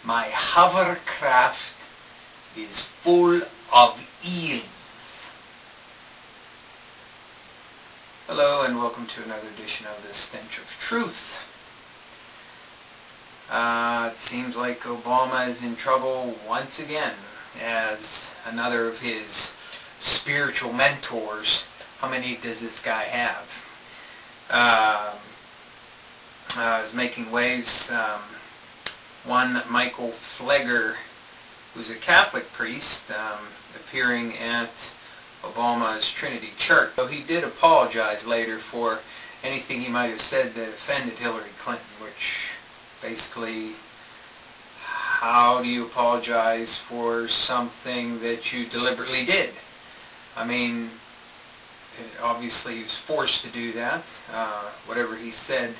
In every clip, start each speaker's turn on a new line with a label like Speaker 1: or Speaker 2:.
Speaker 1: My hovercraft is full of eels. Hello and welcome to another edition of the Stench of Truth. It seems like Obama is in trouble once again as another of his spiritual mentors. How many does this guy have? Is making waves. One Michael Pfleger, who's a Catholic priest, appearing at Obama's Trinity Church. So he did apologize later for anything he might have said that offended Hillary Clinton, which basically, how do you apologize for something that you deliberately did? I mean, obviously he was forced to do that. Whatever he said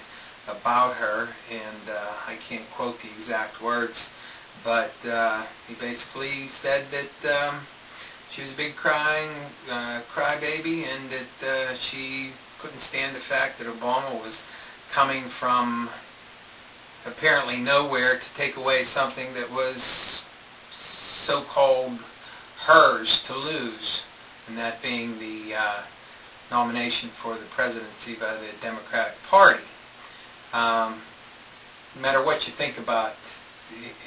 Speaker 1: about her, and I can't quote the exact words, but he basically said that she was a big crybaby, and that she couldn't stand the fact that Obama was coming from apparently nowhere to take away something that was so-called hers to lose, and that being the nomination for the presidency by the Democratic Party. No matter what you think about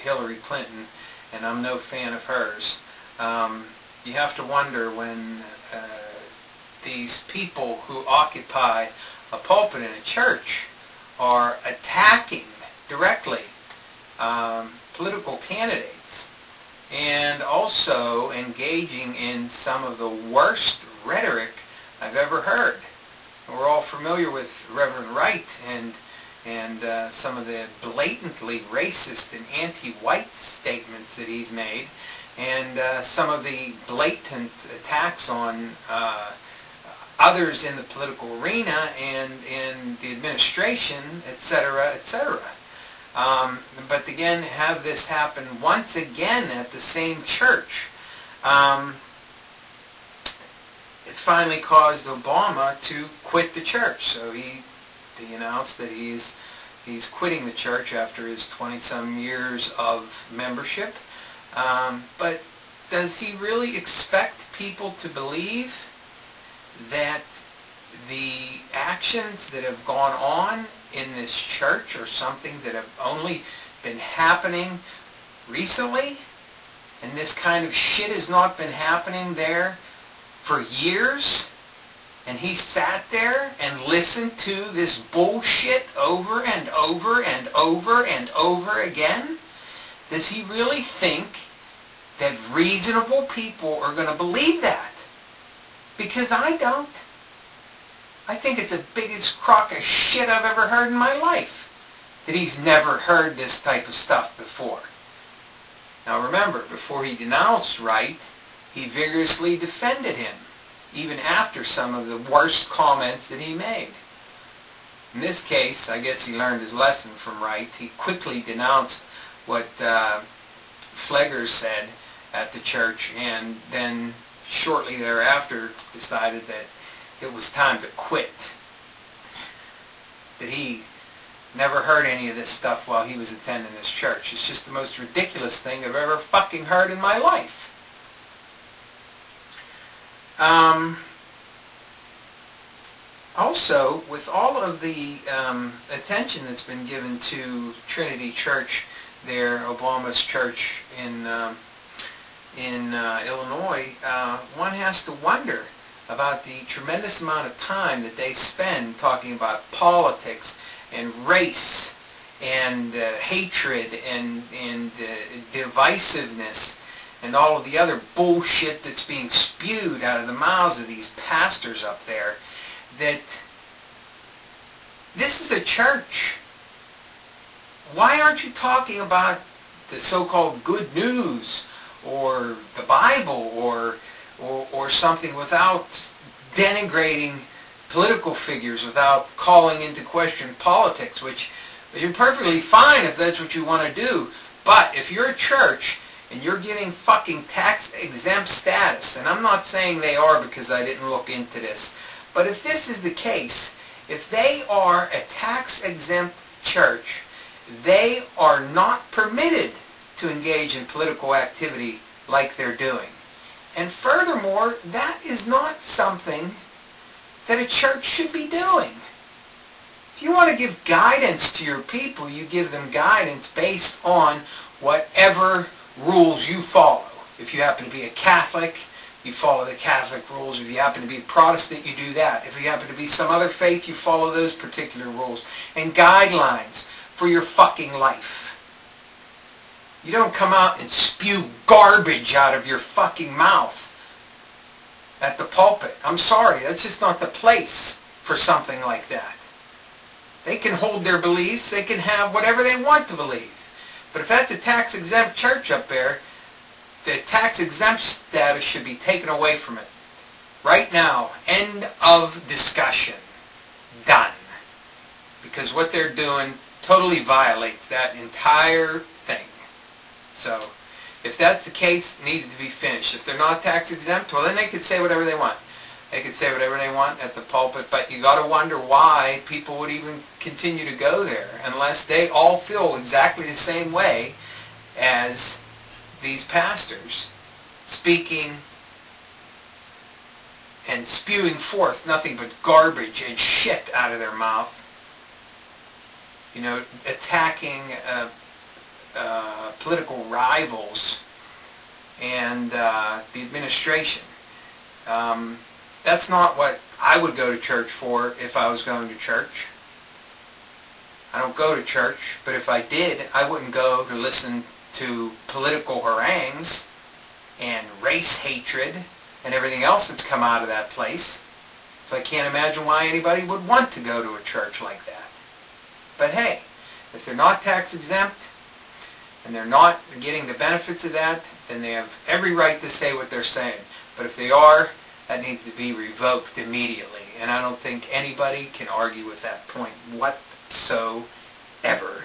Speaker 1: Hillary Clinton, and I'm no fan of hers, you have to wonder when these people who occupy a pulpit in a church are attacking directly political candidates and also engaging in some of the worst rhetoric I've ever heard. We're all familiar with Reverend Wright and some of the blatantly racist and anti-white statements that he's made, and some of the blatant attacks on others in the political arena and the administration, etc., etc. But again, have this happen once again at the same church. It finally caused Obama to quit the church. So he announced that he's quitting the church after his 20-some years of membership. But does he really expect people to believe that the actions that have gone on in this church are something that have only been happening recently? And this kind of shit has not been happening there for years? And he sat there and listened to this bullshit over and over and over and over again? Does he really think that reasonable people are going to believe that? Because I don't. I think it's the biggest crock of shit I've ever heard in my life. That he's never heard this type of stuff before. Now remember, before he denounced Wright, he vigorously defended him, even after some of the worst comments that he made. In this case, I guess he learned his lesson from Wright. He quickly denounced what Pfleger said at the church, and then shortly thereafter decided that it was time to quit. That he never heard any of this stuff while he was attending this church. It's just the most ridiculous thing I've ever fucking heard in my life. Also, with all of the attention that's been given to Trinity Church there, Obama's church in Illinois, one has to wonder about the tremendous amount of time that they spend talking about politics and race and hatred and divisiveness and all of the other bullshit that's being spewed out of the mouths of these pastors up there. That this is a church. Why aren't you talking about the so-called good news or the Bible or something without denigrating political figures, without calling into question politics, which you're perfectly fine if that's what you want to do. But if you're a church and you're getting fucking tax-exempt status, and I'm not saying they are because I didn't look into this, but if this is the case, if they are a tax-exempt church, they are not permitted to engage in political activity like they're doing. And furthermore, that is not something that a church should be doing. If you want to give guidance to your people, you give them guidance based on whatever rules you follow. If you happen to be a Catholic, you follow the Catholic rules. If you happen to be a Protestant, you do that. If you happen to be some other faith, you follow those particular rules and guidelines for your fucking life. You don't come out and spew garbage out of your fucking mouth at the pulpit. I'm sorry, that's just not the place for something like that. They can hold their beliefs, they can have whatever they want to believe. But if that's a tax-exempt church up there, the tax-exempt status should be taken away from it. Right now, end of discussion. Done. Because what they're doing totally violates that entire thing. So, if that's the case, it needs to be finished. If they're not tax-exempt, well, then they could say whatever they want. They could say whatever they want at the pulpit, but you got to wonder why people would even continue to go there unless they all feel exactly the same way as these pastors, speaking and spewing forth nothing but garbage and shit out of their mouth. You know, attacking political rivals and the administration. That's not what I would go to church for if I was going to church. I don't go to church, but if I did, I wouldn't go to listen to political harangues and race hatred and everything else that's come out of that place. So I can't imagine why anybody would want to go to a church like that. But hey, if they're not tax exempt and they're not getting the benefits of that, then they have every right to say what they're saying. But if they are, that needs to be revoked immediately. And I don't think anybody can argue with that point whatsoever.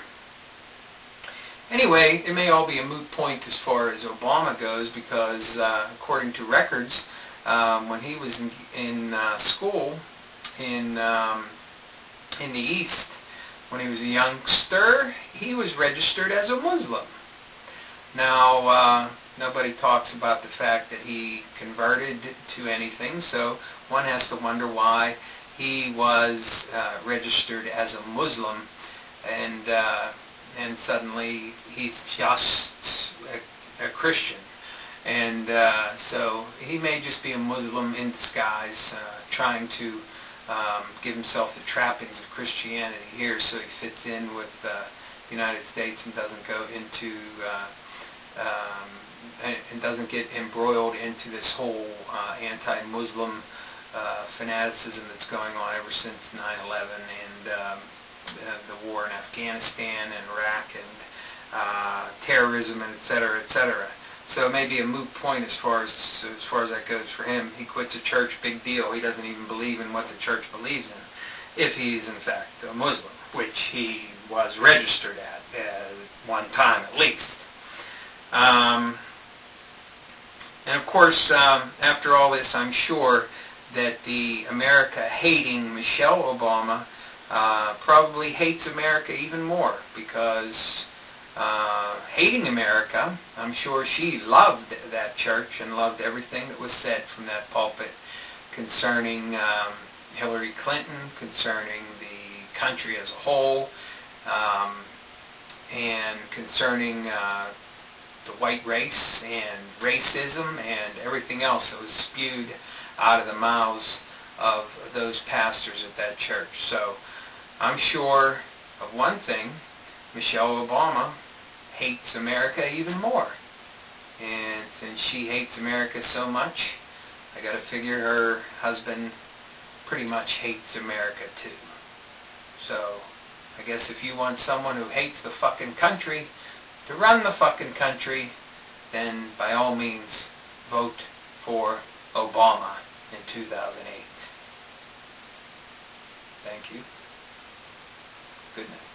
Speaker 1: Anyway, it may all be a moot point as far as Obama goes because, according to records, when he was in school in the East, when he was a youngster, he was registered as a Muslim. Now, nobody talks about the fact that he converted to anything, so one has to wonder why he was registered as a Muslim, and suddenly he's just a Christian. And so he may just be a Muslim in disguise, trying to give himself the trappings of Christianity here so he fits in with the United States and doesn't go into and doesn't get embroiled into this whole anti-Muslim fanaticism that's going on ever since 9/11 and the war in Afghanistan and Iraq and terrorism and et cetera, et cetera. So it may be a moot point as far as that goes for him. He quits a church, big deal. He doesn't even believe in what the church believes in, if he is in fact a Muslim, which he was registered at one time at least. And of course, after all this, I'm sure that the America-hating Michelle Obama probably hates America even more because hating America, I'm sure she loved that church and loved everything that was said from that pulpit concerning Hillary Clinton, concerning the country as a whole, and concerning the white race and racism and everything else that was spewed out of the mouths of those pastors at that church. So I'm sure of one thing, Michelle Obama hates America even more. And since she hates America so much, I got to figure her husband pretty much hates America too. So I guess if you want someone who hates the fucking country to run the fucking country, then by all means vote for Obama in 2008. Thank you. Good night.